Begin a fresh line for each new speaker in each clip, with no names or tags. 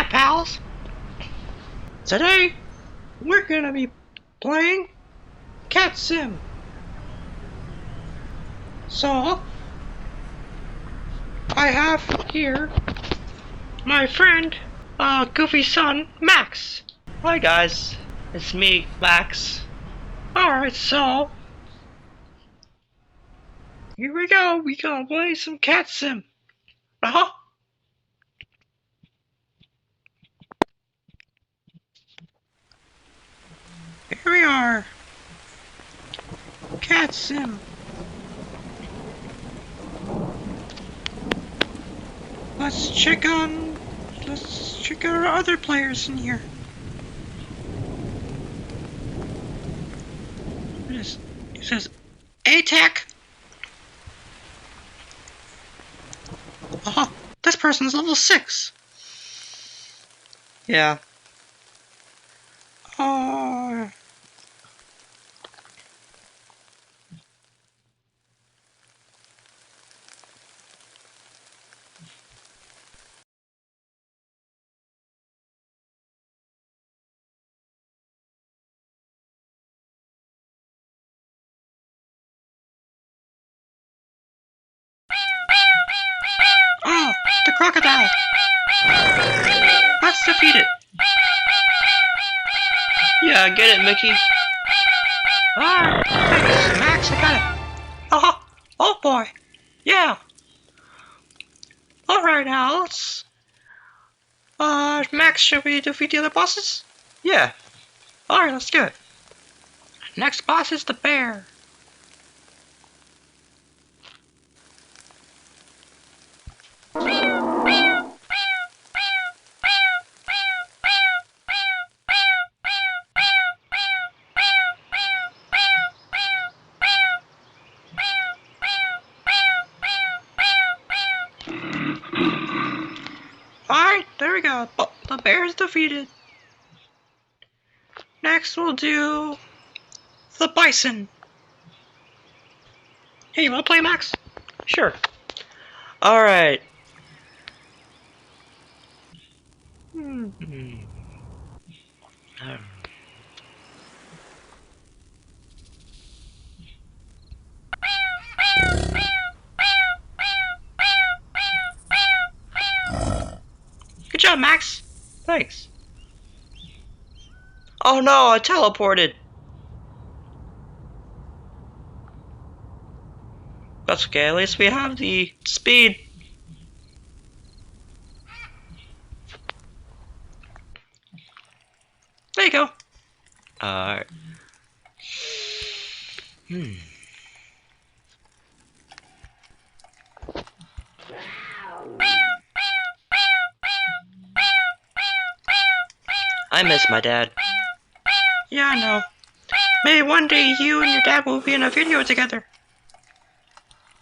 Hi, pals! Today, we're gonna be playing Cat Sim. So, I have here my friend, Goofy's son, Max. Hi guys, it's me, Max. Alright, so, here we go, we gonna play some Cat Sim. Uh-huh. Here we are. Cat Sim. Let's check out other players in here. It says ATAC. Uh-huh. This person's level 6. Yeah. Oh. Oh, the crocodile. Let's defeat it. Yeah, get it, Mickey. Alright, thanks, Max, I got it. Oh, oh boy. Yeah. Alright, now let's... Max, should we defeat the other bosses? Yeah. Alright, let's do it. Next boss is the bear. Alright, there we go. The bear is defeated. Next we'll do... the bison. Hey, you wanna play, Max? Sure. Alright. Good job, Max. Thanks. Oh no, I teleported. That's okay, at least we have the speed. There you go. Alright. I miss my dad. Yeah, I know. Maybe one day you and your dad will be in a video together.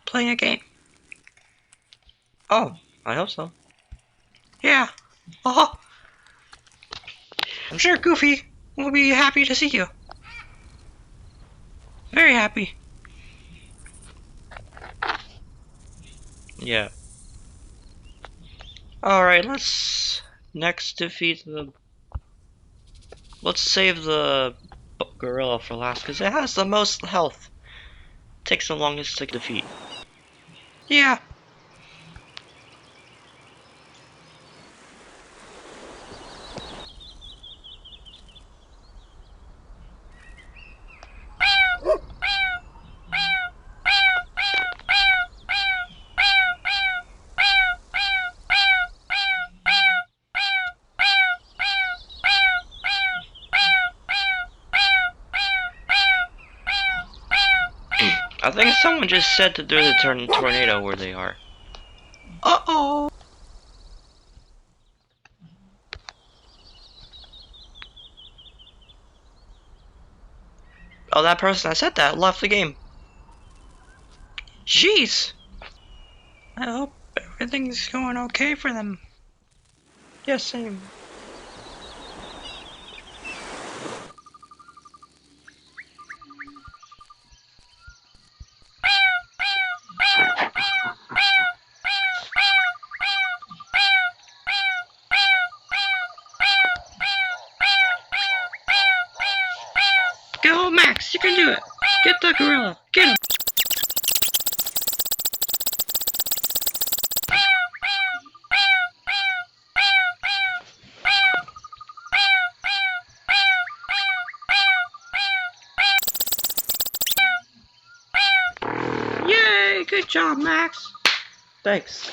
Playing a game. Oh, I hope so. Yeah. Oh. I'm sure Goofy will be happy to see you. Very happy. Yeah. Alright, let's next defeat the... Let's save the gorilla for last, because it has the most health. Takes the longest to defeat. Yeah. I think someone just said that there's a tornado where they are. Uh-oh! Oh, that person that said that left the game. Jeez! I hope everything's going okay for them. Yeah, same. Max, you can do it! Get the gorilla! Get him! Yay! Good job, Max! Thanks.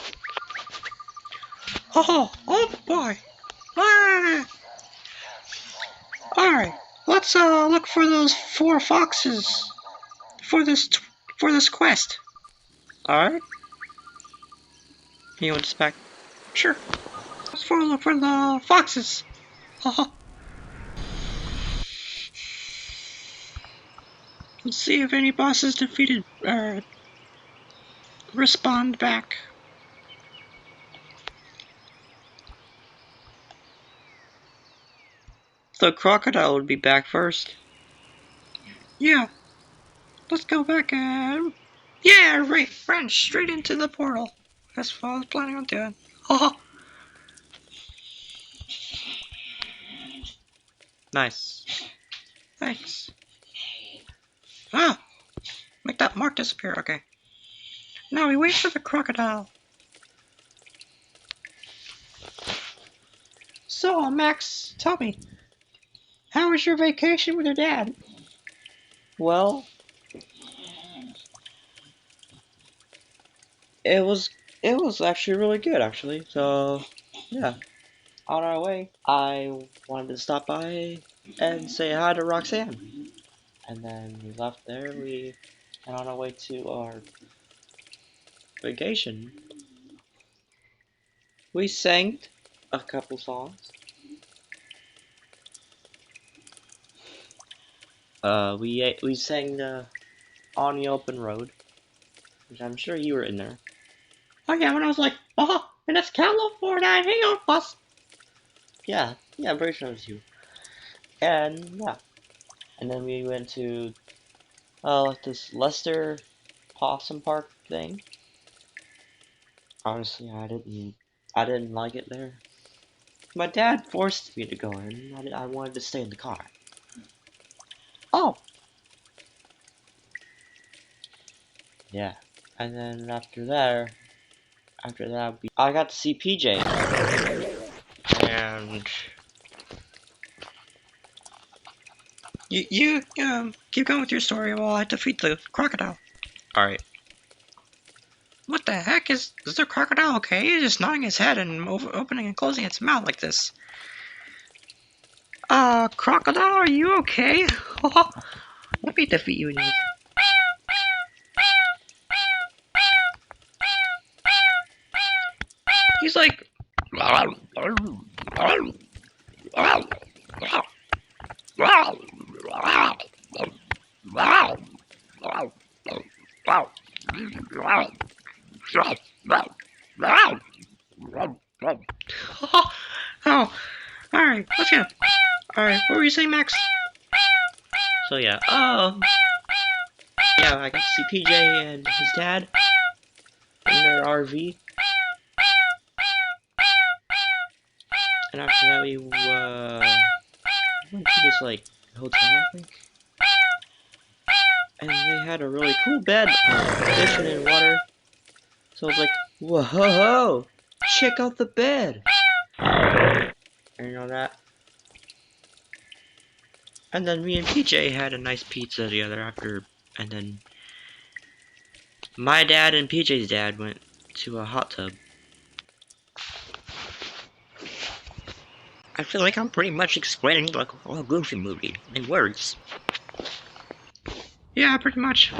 Oh boy! Ah! Alright, let's look for those 4 foxes for this quest. Alright? You want this back? Sure. Let's look for the foxes. Let's see if any bosses defeated respond back. The crocodile would be back first. Yeah. Let's go back and... Yeah, right, ran straight into the portal. That's what I was planning on doing. Nice. Thanks. Make that mark disappear, okay. Now we wait for the crocodile. So, Max, tell me, how was your vacation with your dad? Well, it was actually really good, actually. So, yeah. On our way, I wanted to stop by and say hi to Roxanne. And then we left there, we went on our way to our vacation. We sang a couple songs. We sang On the Open Road, which I'm sure you were in there. Oh yeah, when I was like, and it's California, hang on, boss. Yeah, I'm pretty sure it was you. And yeah, and then we went to like this Lester Possum Park thing. Honestly, I didn't like it there. My dad forced me to go in. I wanted to stay in the car. Oh. Yeah, and then after that, I got to see PJ, and you keep going with your story while I defeat the crocodile. All right. What the heck is the crocodile okay? He's just nodding his head and opening and closing its mouth like this. Crocodile, are you okay? Let me defeat you in these. He's like... Oh, alright, let's go. Alright, what were you saying, Max? So yeah, yeah, I got to see PJ and his dad in their RV. And after that we went to this like hotel, I think. And they had a really cool bed, fishing in water. So I was like, whoa, check out the bed. And you know that. And then me and PJ had a nice pizza together after, and then my dad and PJ's dad went to a hot tub. I feel like I'm pretty much explaining like a whole Goofy movie in words. Yeah, pretty much.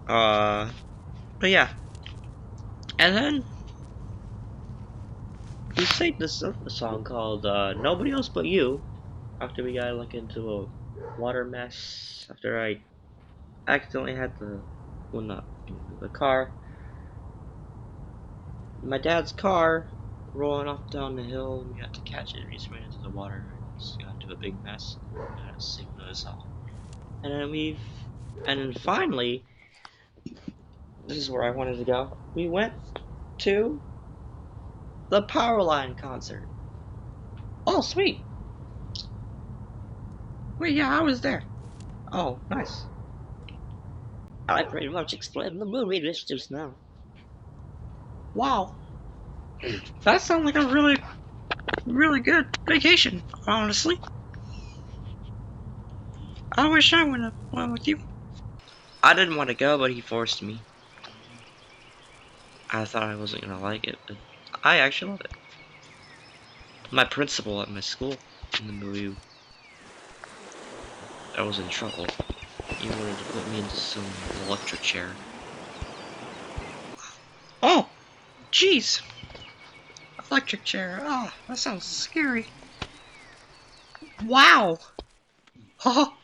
But yeah. And then we sang this song called Nobody Else But You after we got like into a water mess after I accidentally had the car, my dad's car rolling off down the hill, and we had to catch it and we just ran into the water and just got into a big mess. We had to sing another song. And then finally, this is where I wanted to go. We went to the Powerline concert. Oh, sweet. Wait, yeah, I was there. Oh, nice.
I pretty much explained the movie just now.
Wow. That sounds like a really, really good vacation, honestly. I wish I would have went with you. I didn't want to go, but he forced me. I thought I wasn't gonna like it, but I actually love it. My principal at my school in the movie, I was in trouble. He wanted to put me into some electric chair. Oh, jeez. Electric chair. Oh, that sounds scary. Wow. Oh.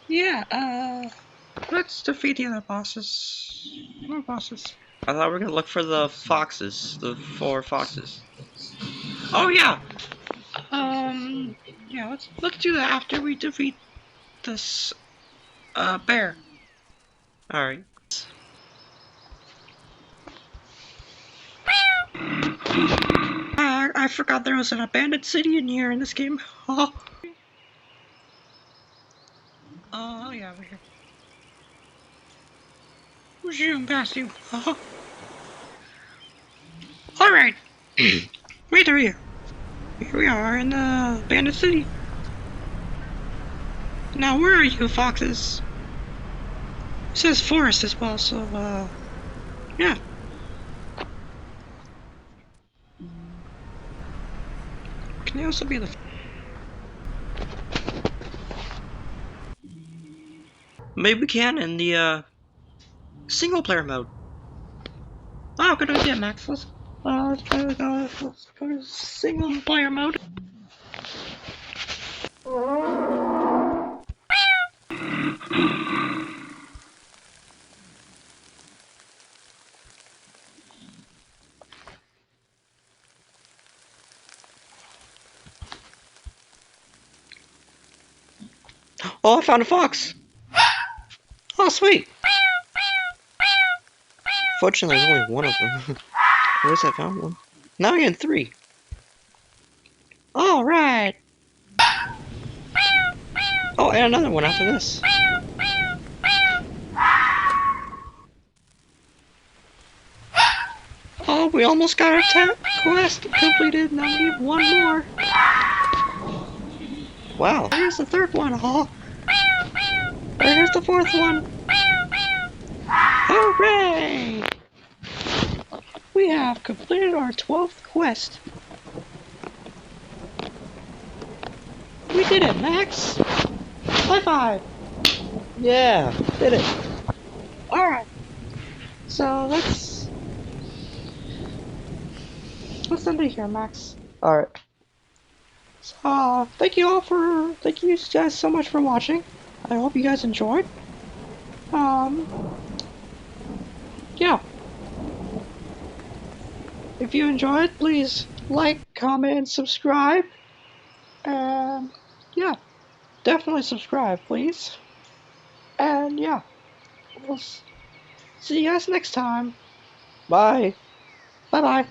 Yeah, let's defeat the other bosses. More bosses. I thought we were gonna look for the foxes. The 4 foxes. Oh, yeah. Yeah, let's do that after we defeat this, bear. Alright. I forgot there was an abandoned city in here in this game. Oh, yeah, over here. Who's shooting past you? Oh. Alright. Wait, there you. Here we are in the abandoned city. Now, where are you, foxes? It says forest as well, so, yeah. Can they also be the... Maybe we can in the, single player mode. Oh, good idea, Max. Let's go to single player mode. Oh, I found a fox! Oh, sweet! Fortunately, there's only one of them. At least I found one. Now I get 3. Alright! Oh, and another one after this. Oh, we almost got our quest completed. Now we need 1 more. Wow, there's the 3rd one. Oh, there's the 4th one. Hooray! We have completed our 12th quest. We did it, Max! High five! Yeah, did it. Alright. So let's end it here, Max. Alright. So, thank you guys so much for watching. I hope you guys enjoyed. Yeah. If you enjoyed, please like, comment, and subscribe. And yeah, definitely subscribe, please. And yeah, we'll see you guys next time. Bye. Bye-bye.